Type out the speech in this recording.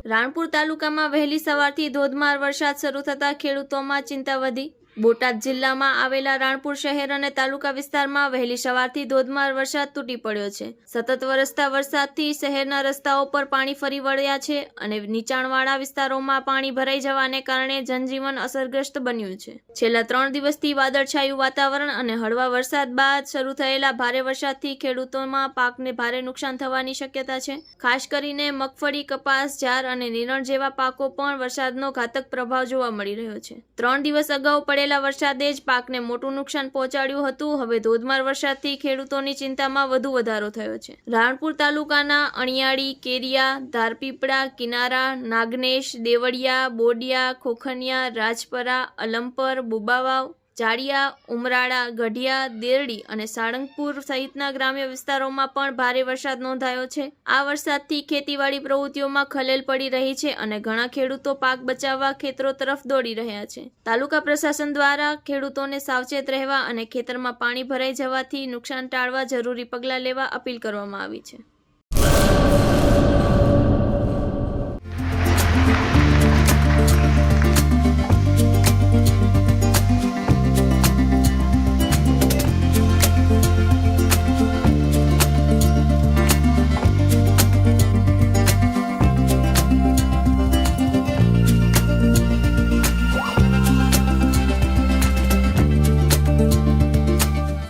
રાણપુર તાલુકામાં વહેલી સવારથી ધોધમાર વરસાદ શરૂ થતા ખેડૂતોમાં ચિંતા વધી। બોટાદ જિલ્લામાં આવેલા રાણપુર શહેર અને તાલુકા વિસ્તારમાં વહેલી સવારથી ધોધમાર વરસાદ તૂટી પડ્યો છે। સતત વરસતા વરસાદથી શહેરના રસ્તાઓ પર પાણી ફરી વળ્યા છે અને નીચાણવાળા વિસ્તારોમાં પાણી ભરાઈ જવાને કારણે જનજીવન અસરગ્રસ્ત બન્યું છે। છેલ્લા 3 દિવસથી વાદળછાયું વાતાવરણ અને હળવા વરસાદ બાદ શરૂ થયેલા ભારે વરસાદથી ખેડૂતોમાં પાકને ભારે નુકસાન થવાની શક્યતા છે। ખાસ કરીને મગફળી, કપાસ, જાર અને નિરણ જેવા પાકો પણ વરસાદનો ઘાતક પ્રભાવ જોવા મળી રહ્યો છે। 3 દિવસ અગાઉ પડેલા વરસાદે જ પાકને મોટું નુકસાન પહોંચાડ્યું હતું। હવે ધોધમાર વરસાદથી ખેડૂતોની ચિંતામાં વધુ વધારો થયો છે। રાણપુર તાલુકાના અણિયાળી, કેરિયા, ધારપીપળા, કિનારા, નાગનેશ, દેવળિયા, બોડિયા, ખોખનિયા, રાજપરા, અલમપર, બુબાવાવ, જાડિયા, ઉમરાળા, ગઢિયા, દેરડી અને સાળંગપુર સહિતના ગ્રામ્ય વિસ્તારોમાં પણ ભારે વરસાદ નોંધાયો છે। આ વરસાદથી ખેતીવાડી પ્રવૃત્તિઓમાં ખલેલ પડી રહી છે અને ઘણા ખેડૂતો પાક બચાવવા ખેતરો તરફ દોડી રહ્યા છે। તાલુકા પ્રશાસન દ્વારા ખેડૂતોને સાવચેત રહેવા અને ખેતરમાં પાણી ભરાઈ જવાથી નુકસાન ટાળવા જરૂરી પગલાં લેવા અપીલ કરવામાં આવી છે।